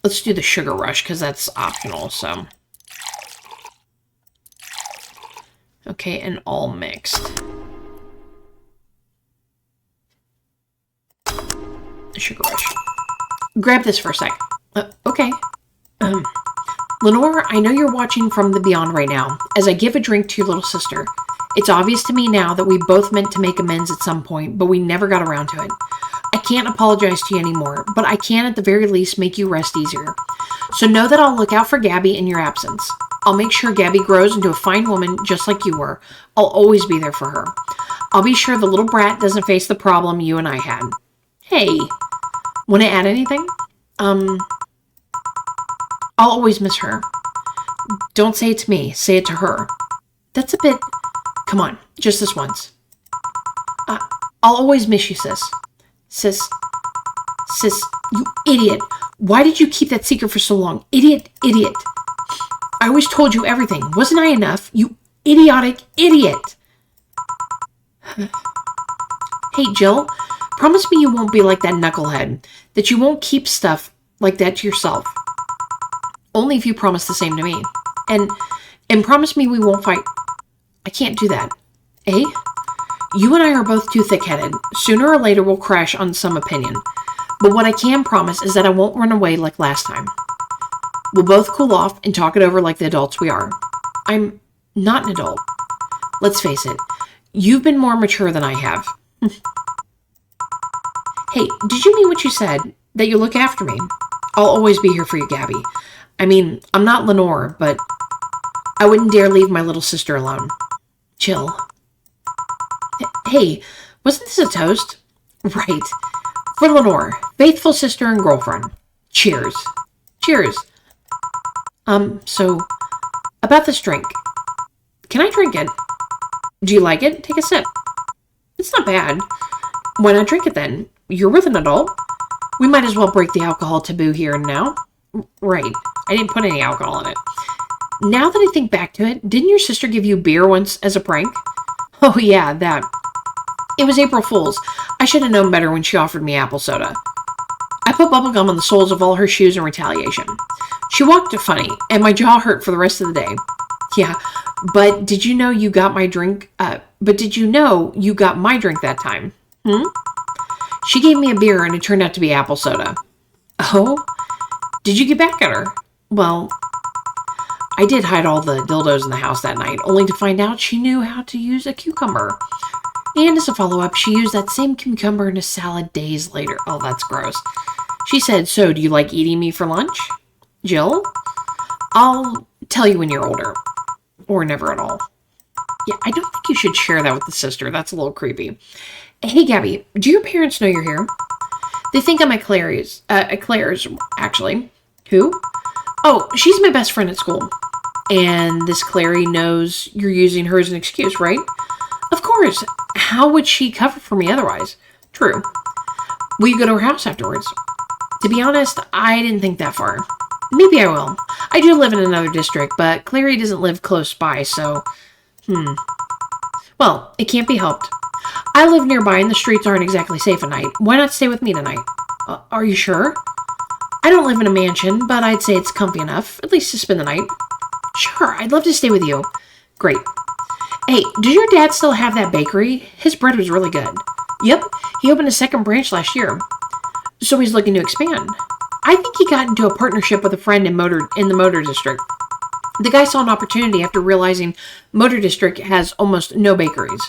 Let's do the sugar rush, because that's optional, so... Okay, and all mixed. Sugar rush. Grab this for a sec. Okay. Lenore, I know you're watching from the beyond right now, as I give a drink to your little sister. It's obvious to me now that we both meant to make amends at some point, but we never got around to it. I can't apologize to you anymore, but I can at the very least make you rest easier. So know that I'll look out for Gabby in your absence. I'll make sure Gabby grows into a fine woman just like you were. I'll always be there for her. I'll be sure the little brat doesn't face the problem you and I had. Hey, want to add anything? I'll always miss her. Don't say it to me, say it to her. That's a bit... Come on, just this once. I'll always miss you, sis. Sis, you idiot. Why did you keep that secret for so long? Idiot. I always told you everything. Wasn't I enough? You idiotic idiot. Hey, Jill, promise me you won't be like that knucklehead. That you won't keep stuff like that to yourself. Only if you promise the same to me. And promise me we won't fight. I can't do that. Eh? You and I are both too thick-headed. Sooner or later we'll crash on some opinion. But what I can promise is that I won't run away like last time. We'll both cool off and talk it over like the adults we are. I'm not an adult. Let's face it. You've been more mature than I have. Hey, did you mean what you said? That you look after me? I'll always be here for you, Gabby. I mean, I'm not Lenore, but I wouldn't dare leave my little sister alone. Jill. Hey, wasn't this a toast? Right. For Lenore, faithful sister and girlfriend. Cheers. Cheers. So, about this drink. Can I drink it? Do you like it? Take a sip. It's not bad. Why not drink it then? You're with an adult. We might as well break the alcohol taboo here and now. Right. I didn't put any alcohol in it. Now that I think back to it, didn't your sister give you beer once as a prank? Oh yeah, that. It was April Fool's. I should have known better when she offered me apple soda. I put bubblegum on the soles of all her shoes in retaliation. She walked funny, and my jaw hurt for the rest of the day. Yeah, but did you know you got my drink? But did you know you got my drink that time? She gave me a beer and it turned out to be apple soda. Oh? Did you get back at her? Well, I did hide all the dildos in the house that night, only to find out she knew how to use a cucumber. And as a follow-up, she used that same cucumber in a salad days later. Oh, that's gross. She said, so do you like eating me for lunch? Jill? I'll tell you when you're older. Or never at all. Yeah, I don't think you should share that with the sister. That's a little creepy. Hey, Gabby, do your parents know you're here? They think I'm at Claire's, actually. Who? Oh, she's my best friend at school. And this Clary knows you're using her as an excuse, right? Of course. How would she cover for me otherwise? True. Will you go to her house afterwards? To be honest, I didn't think that far. Maybe I will. I do live in another district, but Clary doesn't live close by, so... Well, it can't be helped. I live nearby and the streets aren't exactly safe at night. Why not stay with me tonight? Are you sure? I don't live in a mansion, but I'd say it's comfy enough, at least to spend the night. Sure, I'd love to stay with you. Great. Hey, does your dad still have that bakery? His bread was really good. Yep, he opened a second branch last year. So he's looking to expand. I think he got into a partnership with a friend in the Motor District. The guy saw an opportunity after realizing Motor District has almost no bakeries.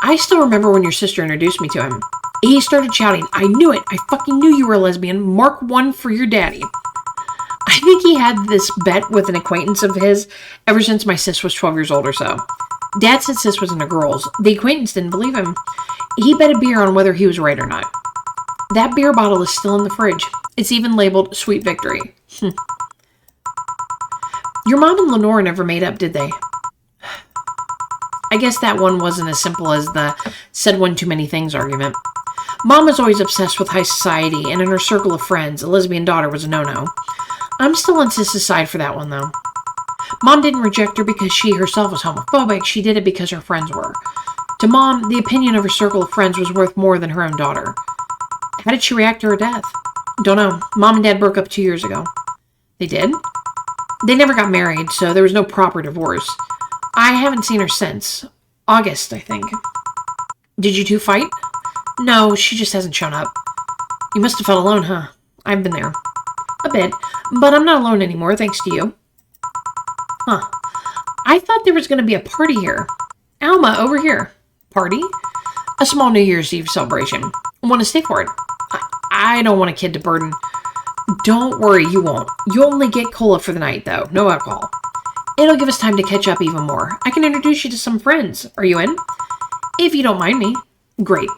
I still remember when your sister introduced me to him. He started shouting, I knew it! I fucking knew you were a lesbian. Mark 1 for your daddy. I think he had this bet with an acquaintance of his ever since my sis was 12 years old or so. Dad said sis was into girls. The acquaintance didn't believe him. He bet a beer on whether he was right or not. That beer bottle is still in the fridge. It's even labeled Sweet Victory. Your mom and Lenore never made up, did they? I guess that one wasn't as simple as the said one too many things argument. Mom was always obsessed with high society, and in her circle of friends, a lesbian daughter was a no-no. I'm still on Sis's side for that one, though. Mom didn't reject her because she herself was homophobic. She did it because her friends were. To Mom, the opinion of her circle of friends was worth more than her own daughter. How did she react to her death? Don't know. Mom and Dad broke up 2 years ago. They did? They never got married, so there was no proper divorce. I haven't seen her since. August, I think. Did you two fight? No, she just hasn't shown up. You must have felt alone, huh? I've been there. A bit, but I'm not alone anymore, thanks to you. Huh. I thought there was going to be a party here. Alma, over here. Party? A small New Year's Eve celebration. Want to stay for it? I don't want a kid to burden. Don't worry, you won't. You'll only get cola for the night, though. No alcohol. It'll give us time to catch up even more. I can introduce you to some friends. Are you in? If you don't mind me. Great.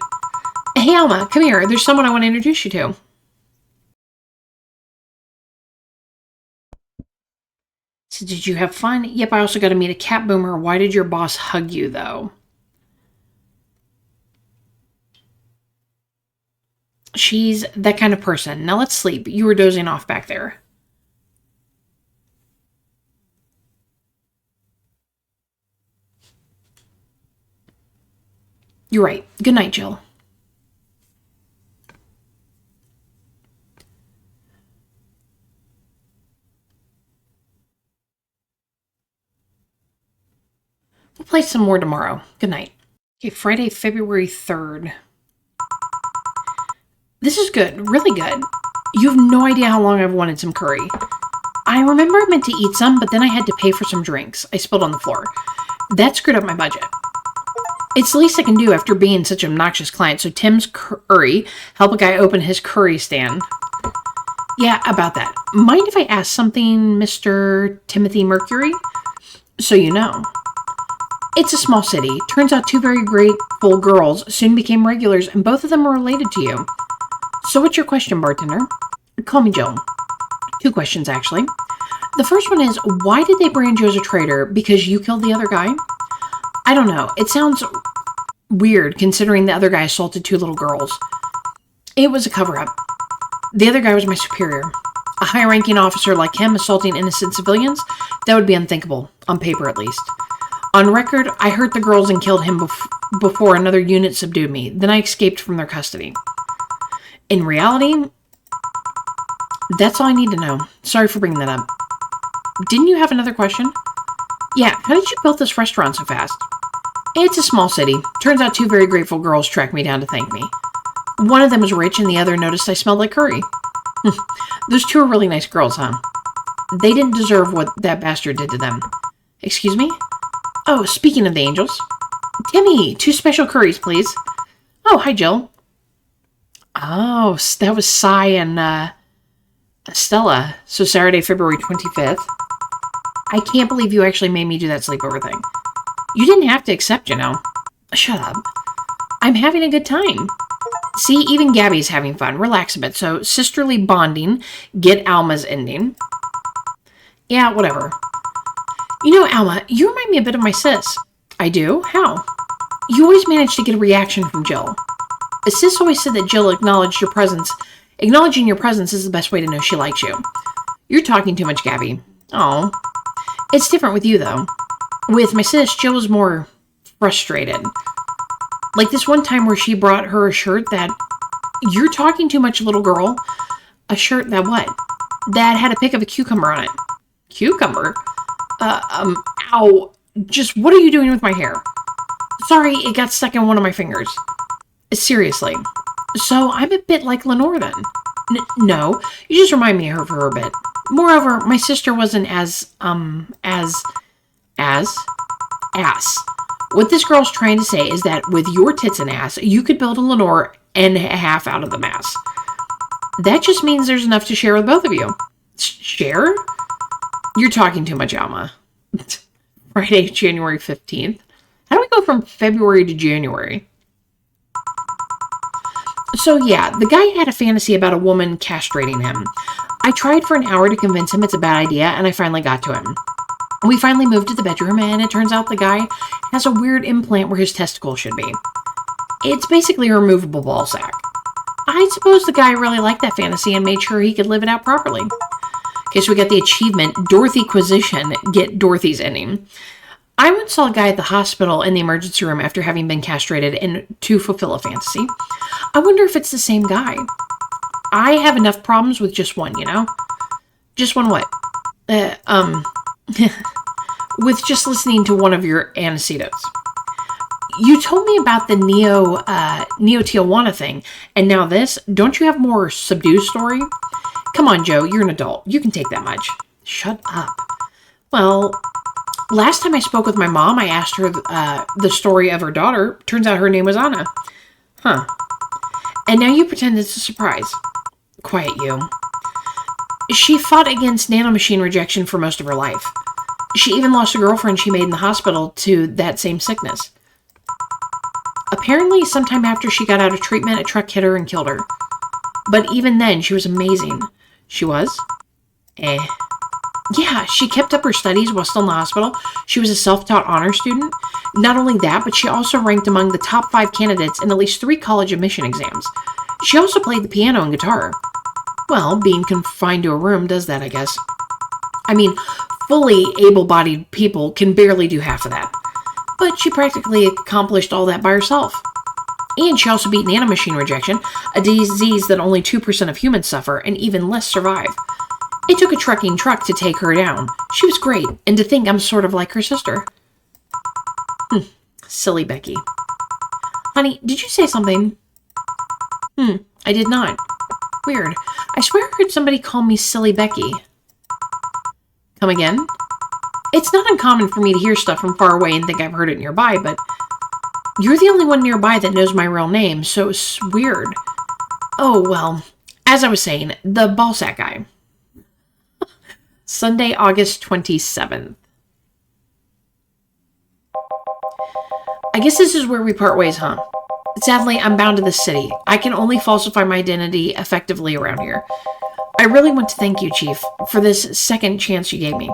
Hey, Alma, come here. There's someone I want to introduce you to. So did you have fun? Yep, I also got to meet a cat boomer. Why did your boss hug you, though? She's that kind of person. Now let's sleep. You were dozing off back there. You're right. Good night, Jill. We'll play some more tomorrow. Good night. Okay, Friday, February 3rd. This is good. Really good. You have no idea how long I've wanted some curry. I remember I meant to eat some, but then I had to pay for some drinks. I spilled on the floor. That screwed up my budget. It's the least I can do after being such an obnoxious client. So Tim's Curry, help a guy open his curry stand. Yeah, about that. Mind if I ask something, Mr. Timothy Mercury? So you know. It's a small city. Turns out two very grateful girls soon became regulars, and both of them are related to you. So what's your question, bartender? Call me Jill. 2 questions, actually. The first one is, why did they brand you as a traitor? Because you killed the other guy? I don't know. It sounds weird, considering the other guy assaulted 2 little girls. It was a cover-up. The other guy was my superior. A high-ranking officer like him assaulting innocent civilians? That would be unthinkable, on paper at least. On record, I hurt the girls and killed him before another unit subdued me. Then I escaped from their custody. In reality, that's all I need to know. Sorry for bringing that up. Didn't you have another question? Yeah, how did you build this restaurant so fast? It's a small city. Turns out 2 very grateful girls tracked me down to thank me. One of them was rich and the other noticed I smelled like curry. Those two are really nice girls, huh? They didn't deserve what that bastard did to them. Excuse me? Oh, speaking of the angels. Timmy, 2 special curries, please. Oh, hi, Jill. Oh, that was Cy and Stella. So Saturday, February 25th. I can't believe you actually made me do that sleepover thing. You didn't have to accept, you know. Shut up. I'm having a good time. See, even Gabby's having fun. Relax a bit. So, sisterly bonding. Get Alma's ending. Yeah, whatever. You know, Alma, you remind me a bit of my sis. I do? How? You always manage to get a reaction from Jill. Sis always said that Jill acknowledged your presence. Acknowledging your presence is the best way to know she likes you. You're talking too much, Gabby. Oh. It's different with you, though. With my sis, Jill was more frustrated. Like this one time where she brought her a shirt that... You're talking too much, little girl. A shirt that what? That had a pic of a cucumber on it. Cucumber? Ow. Just what are you doing with my hair? Sorry, it got stuck in one of my fingers. Seriously. So I'm a bit like Lenore then. No, you just remind me of her for a bit. Moreover, my sister wasn't as ass. What this girl's trying to say is that with your tits and ass, you could build a Lenore and a half out of the mass. That just means there's enough to share with both of you. Share? You're talking too much, Alma. Friday, January 15th. How do we go from February to January? So yeah, the guy had a fantasy about a woman castrating him. I tried for an hour to convince him it's a bad idea, and I finally got to him. We finally moved to the bedroom, and it turns out the guy has a weird implant where his testicle should be. It's basically a removable ball sack. I suppose the guy really liked that fantasy and made sure he could live it out properly. Okay, so we got the achievement, Dorothy-quisition, get Dorothy's ending. I once saw a guy at the hospital in the emergency room after having been castrated and to fulfill a fantasy. I wonder if it's the same guy. I have enough problems with just one, you know? Just one what? With just listening to one of your antecedents. You told me about the Neo Tijuana thing, and now this. Don't you have more subdued story? Come on, Joe, you're an adult. You can take that much. Shut up. Well, last time I spoke with my mom, I asked her the story of her daughter. Turns out her name was Anna. Huh. And now you pretend it's a surprise. Quiet you. She fought against nanomachine rejection for most of her life. She even lost a girlfriend she made in the hospital to that same sickness. Apparently, sometime after she got out of treatment, a truck hit her and killed her. But even then, she was amazing. She was? Yeah, she kept up her studies while still in the hospital. She was a self-taught honor student. Not only that, but she also ranked among the top 5 candidates in at least 3 college admission exams. She also played the piano and guitar. Well, being confined to a room does that, I guess. I mean, fully able-bodied people can barely do half of that. But she practically accomplished all that by herself. And she also beat nanomachine rejection, a disease that only 2% of humans suffer, and even less survive. It took a trucking truck to take her down. She was great, and to think I'm sort of like her sister. Silly Becky. Honey, did you say something? I did not. Weird. I swear I heard somebody call me Silly Becky. Come again? It's not uncommon for me to hear stuff from far away and think I've heard it nearby, but you're the only one nearby that knows my real name, so it's weird. Oh, well, as I was saying, the ballsack guy. Sunday, August 27th. I guess this is where we part ways, huh? Sadly, I'm bound to this city. I can only falsify my identity effectively around here. I really want to thank you, Chief, for this second chance you gave me.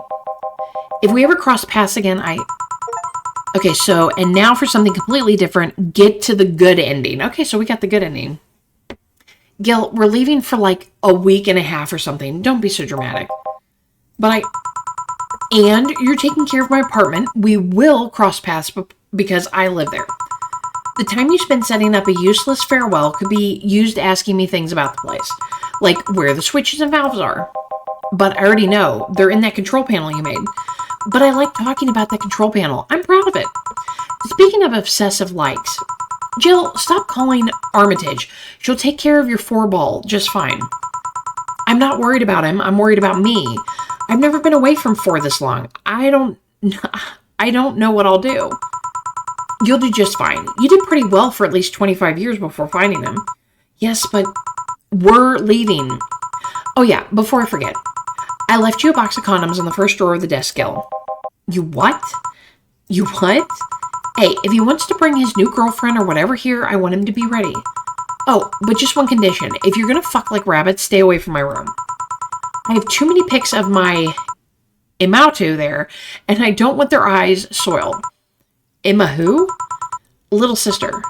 If we ever cross paths again, Okay, so, and now for something completely different, get to the good ending. Okay, so we got the good ending. Gil, we're leaving for like a week and a half or something. Don't be so dramatic. And you're taking care of my apartment. We will cross paths because I live there. The time you spend setting up a useless farewell could be used asking me things about the place. Like where the switches and valves are. But I already know. They're in that control panel you made. But I like talking about that control panel. I'm proud of it. Speaking of obsessive likes, Jill, stop calling Armitage. She'll take care of your 4-ball just fine. I'm not worried about him. I'm worried about me. I've never been away from 4 this long. I don't know what I'll do. You'll do just fine. You did pretty well for at least 25 years before finding him. Yes, but we're leaving. Oh yeah, before I forget. I left you a box of condoms in the first drawer of the desk, Gil. You what? You what? Hey, if he wants to bring his new girlfriend or whatever here, I want him to be ready. Oh, but just one condition. If you're gonna fuck like rabbits, stay away from my room. I have too many pics of my Imautu there, and I don't want their eyes soiled. Emma who? Little sister.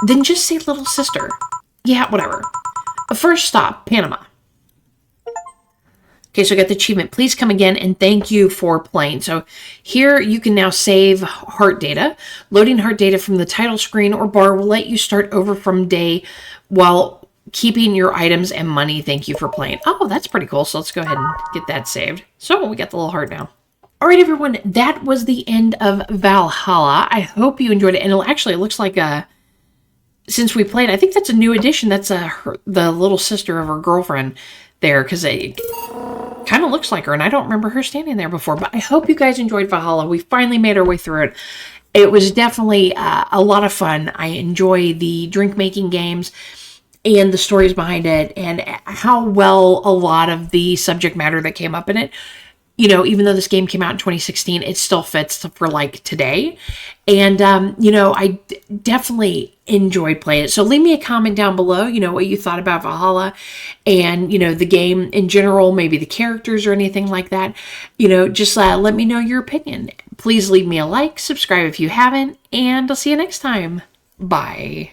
Then just say little sister. Yeah, whatever. First stop, Panama. Okay, so I got the achievement. Please come again and thank you for playing. So here you can now save heart data. Loading heart data from the title screen or bar will let you start over from day while keeping your items and money. Thank you for playing. Oh, that's pretty cool. So let's go ahead and get that saved. So we got the little heart now. All right, everyone, that was the end of Valhalla. I hope you enjoyed it. And it looks like since we played, I think that's a new addition. That's the little sister of her girlfriend there, because it kind of looks like her, and I don't remember her standing there before. But I hope you guys enjoyed Valhalla. We finally made our way through it. It was definitely a lot of fun. I enjoy the drink-making games and the stories behind it, and how well a lot of the subject matter that came up in it, you know, even though this game came out in 2016, it still fits for like today. And, you know, I definitely enjoyed playing it. So leave me a comment down below, you know, what you thought about Valhalla and, you know, the game in general, maybe the characters or anything like that. You know, just let me know your opinion. Please leave me a like, subscribe if you haven't, and I'll see you next time. Bye.